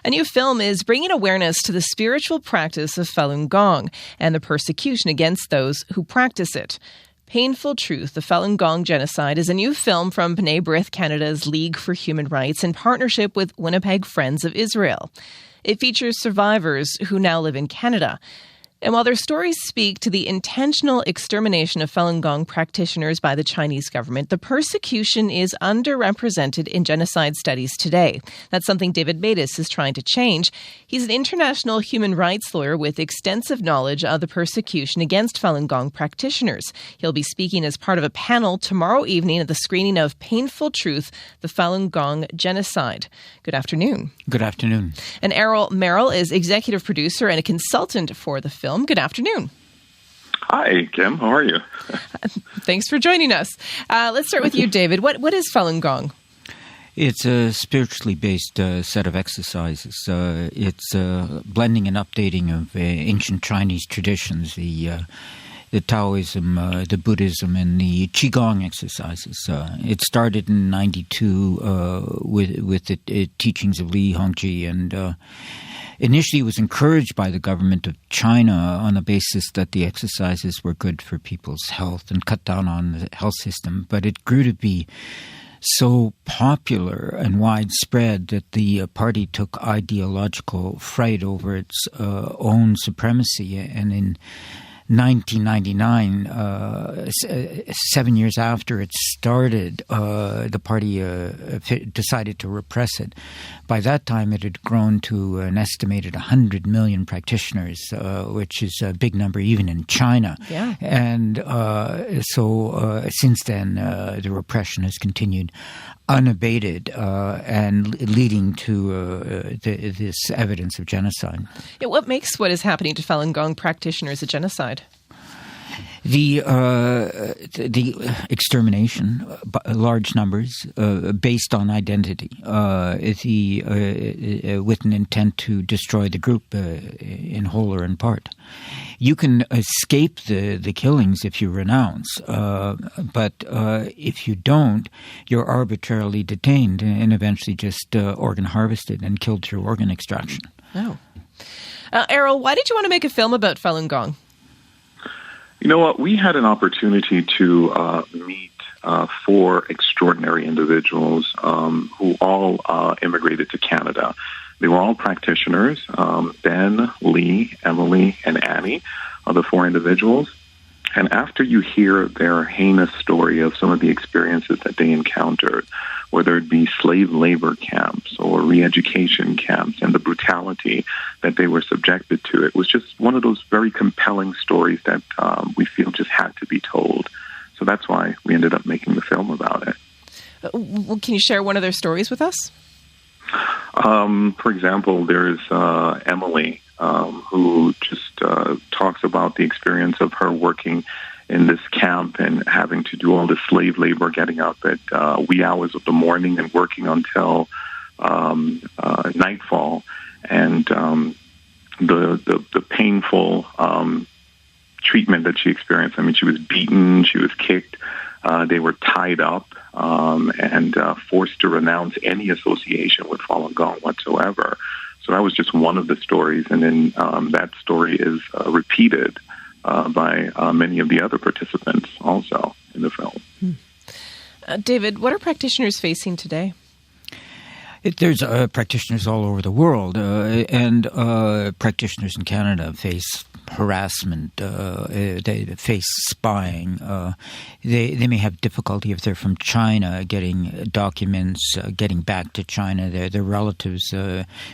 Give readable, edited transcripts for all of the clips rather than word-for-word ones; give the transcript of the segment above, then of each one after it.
A new film is bringing awareness to the spiritual practice of Falun Gong and the persecution against those who practice it. Painful Truth, the Falun Gong Genocide is a new film from B'nai B'rith Canada's League for Human Rights in partnership with Winnipeg Friends of Israel. It features survivors who now live in Canada. And while their stories speak to the intentional extermination of Falun Gong practitioners by the Chinese government, the persecution is underrepresented in genocide studies today. That's something David Matus is trying to change. He's an international human rights lawyer with extensive knowledge of the persecution against Falun Gong practitioners. He'll be speaking as part of a panel tomorrow evening at the screening of Painful Truth, the Falun Gong Genocide. Good afternoon. Good afternoon. And Errol Merrill is executive producer and a consultant for the film. Good afternoon. Hi, Kim. How are you? Thanks for joining us. Let's start with you, David. What is Falun Gong? It's a spiritually based set of exercises. It's blending and updating of ancient Chinese traditions, the Taoism, the Buddhism, and the Qigong exercises. It started in 92 with the teachings of Li Hongji, and initially was encouraged by the government of China on the basis that the exercises were good for people's health and cut down on the health system. But it grew to be so popular and widespread that the party took ideological fright over its own supremacy. And in 1999, 7 years after it started, the party decided to repress it. By that time, it had grown to an estimated 100 million practitioners, which is a big number even in China. Yeah. And so since then, the repression has continued unabated and leading to this evidence of genocide. Yeah, what makes what is happening to Falun Gong practitioners a genocide? The extermination, large numbers, based on identity, with an intent to destroy the group in whole or in part. You can escape the killings if you renounce, but if you don't, you're arbitrarily detained and eventually just organ harvested and killed through organ extraction. Oh. Errol, why did you want to make a film about Falun Gong? You know what? We had an opportunity to meet four extraordinary individuals who all immigrated to Canada. They were all practitioners. Ben, Lee, Emily, and Annie are the four individuals. And after you hear their heinous story of some of the experiences that they encountered, whether it be slave labor camps or re-education camps and the brutality that they were subjected to, it was just one of those very compelling stories that we feel just had to be told. So that's why we ended up making the film about it. Can you share one of their stories with us? For example, there's Emily, who just talks about the experience of her working in this camp and having to do all the slave labor, getting up at wee hours of the morning and working until nightfall, and the painful treatment that she experienced. I mean, she was beaten, she was kicked, they were tied up, and forced to renounce any association with Falun Gong whatsoever. So that was just one of the stories, and then that story is repeated by many of the other participants also in the film. David, what are practitioners facing today? There's practitioners all over the world, and practitioners in Canada face harassment, they face spying. They may have difficulty if they're from China getting documents, getting back to China. Their relatives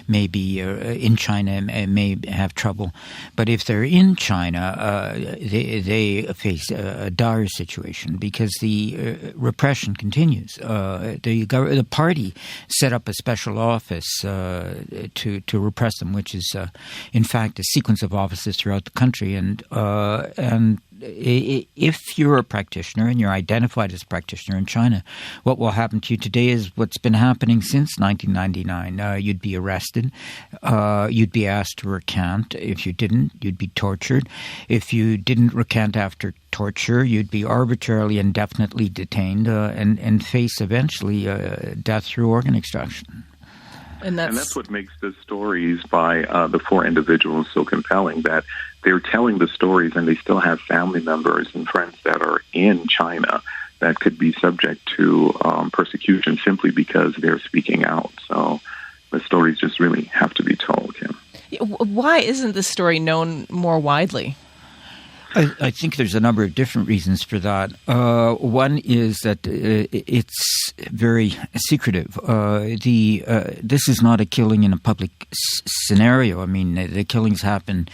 may be in China and may have trouble. But if they're in China, they face a dire situation because the repression continues. The party set up a special office to repress them, which is in fact a sequence of offices throughout the country, and if you're a practitioner and you're identified as a practitioner in China, what will happen to you today is what's been happening since 1999. You'd be arrested. You'd be asked to recant. If you didn't, you'd be tortured. If you didn't recant after torture, you'd be arbitrarily indefinitely detained and face eventually death through organ extraction. And that's what makes the stories by the four individuals so compelling, that they're telling the stories and they still have family members and friends that are in China that could be subject to persecution simply because they're speaking out. So the stories just really have to be told, Kim. Why isn't this story known more widely? I think there's a number of different reasons for that. One is that it's very secretive. This is not a killing in a public scenario. I mean, the killings happen.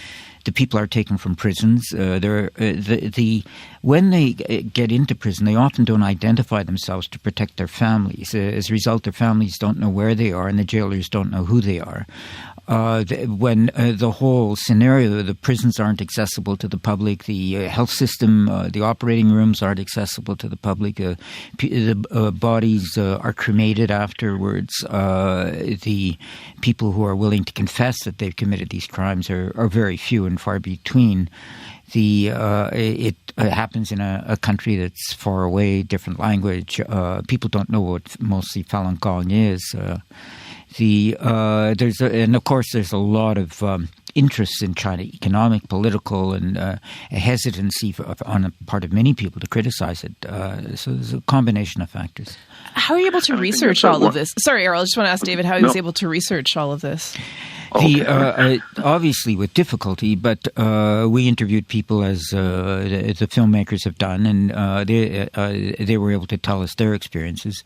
The people are taken from prisons. When they get into prison, they often don't identify themselves to protect their families. As a result, their families don't know where they are, and the jailers don't know who they are. When the whole scenario, the prisons aren't accessible to the public, the health system, the operating rooms aren't accessible to the public, the bodies are cremated afterwards. The people who are willing to confess that they've committed these crimes are very few and far between. It happens in a country that's far away, different language. People don't know what mostly Falun Gong is. And of course, there's a lot of interest in China, economic, political, and a hesitancy on the part of many people to criticize it. So there's a combination of factors. How are you able to research all of this? Sorry, Errol, I just want to ask David how he was able to research all of this. Obviously with difficulty, but we interviewed people as the filmmakers have done, and they were able to tell us their experiences.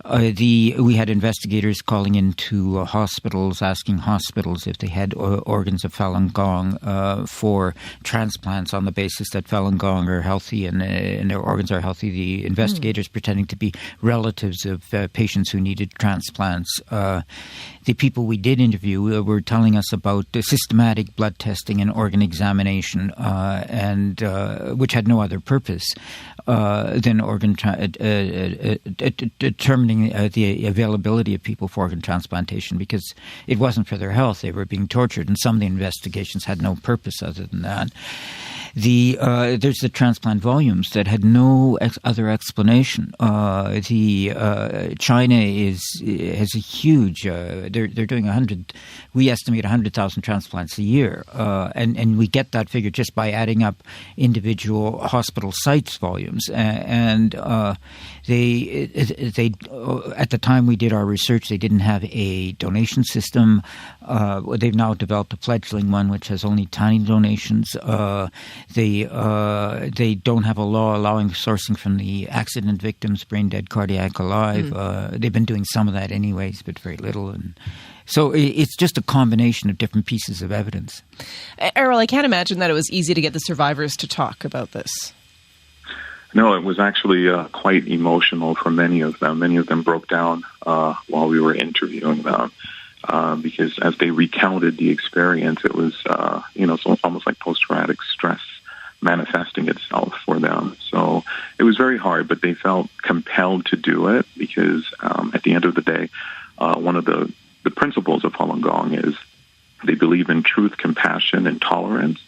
We had investigators calling into hospitals, asking hospitals if they had organs of Falun Gong for transplants on the basis that Falun Gong are healthy and their organs are healthy. The investigators pretending to be relatives of patients who needed transplants. The people we did interview were telling us about systematic blood testing and organ examination, and which had no other purpose than determining the availability of people for organ transplantation, because it wasn't for their health. They were being tortured, and some of the investigations had no purpose other than that. There's the transplant volumes that had no other explanation. China has a huge. They're doing we estimate 100,000 transplants a year, and we get that figure just by adding up individual hospital sites volumes. And they at the time we did our research, they didn't have a donation system. They've now developed a fledgling one which has only tiny donations. They don't have a law allowing sourcing from the accident victims, brain dead, cardiac alive. They've been doing some of that anyways, but very little. And so it's just a combination of different pieces of evidence. Errol, I can't imagine that it was easy to get the survivors to talk about this. No, it was actually quite emotional for many of them. Many of them broke down while we were interviewing them. Because as they recounted the experience, it was, so almost like post-traumatic stress manifesting itself for them. So it was very hard, but they felt compelled to do it because at the end of the day, one of the principles of Falun Gong is they believe in truth, compassion, and tolerance.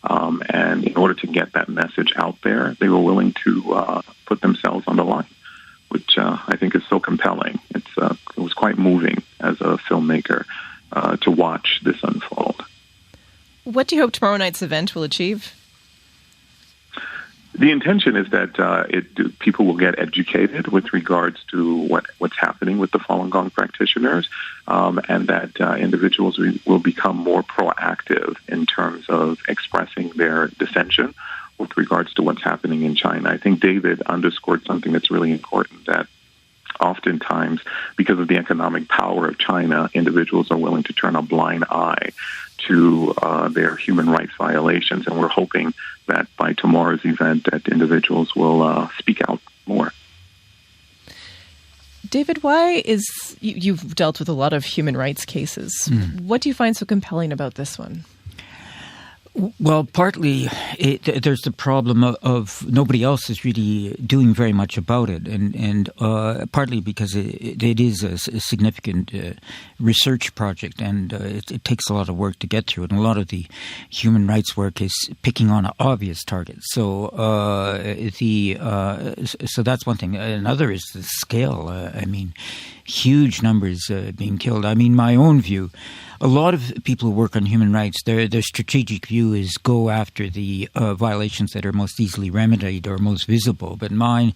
And in order to get that message out there, they were willing to put themselves on the line, which I think is so compelling. It was quite moving as a filmmaker to watch this unfold. What do you hope tomorrow night's event will achieve? The intention is that people will get educated with regards to what's happening with the Falun Gong practitioners, and that individuals will become more proactive in terms of expressing their dissension with regards to what's happening in China. I think David underscored something that's really important, that oftentimes, because of the economic power of China, individuals are willing to turn a blind eye to their human rights violations. And we're hoping that by tomorrow's event that individuals will speak out more. David, why you've dealt with a lot of human rights cases. What do you find so compelling about this one? Well, partly there's the problem of nobody else is really doing very much about it, and partly because it is a significant research project, and it takes a lot of work to get through it. And a lot of the human rights work is picking on obvious targets. So so that's one thing. Another is the scale. I mean, huge numbers being killed. I mean, my own view. A lot of people who work on human rights, their strategic view is go after the violations that are most easily remedied or most visible. But my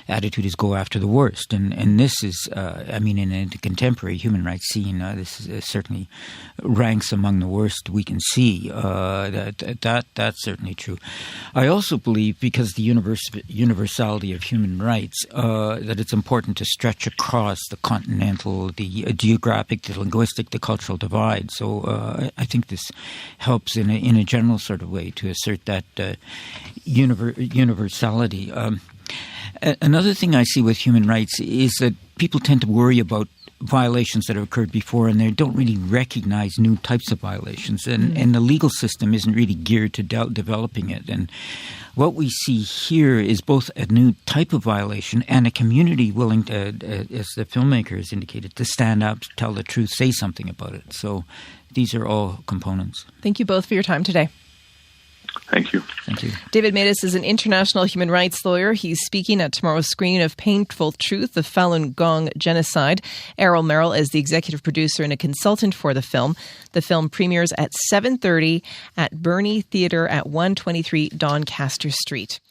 attitude is go after the worst. And this is, in a contemporary human rights scene, this is, certainly ranks among the worst we can see. That's certainly true. I also believe, because the universality of human rights, that it's important to stretch across the continental, the geographic, the linguistic, the cultural divide. So I think this helps in a general sort of way to assert that universality. Another thing I see with human rights is that people tend to worry about violations that have occurred before, and they don't really recognize new types of violations. And the legal system isn't really geared to developing it. And what we see here is both a new type of violation and a community willing to, as the filmmaker has indicated, to stand up, tell the truth, say something about it. So these are all components. Thank you both for your time today. Thank you. Thank you. David Matas is an international human rights lawyer. He's speaking at tomorrow's screening of Painful Truth, the Falun Gong Genocide. Errol Merrill is the executive producer and a consultant for the film. The film premieres at 7:30 at Burney Theatre at 123 Doncaster Street.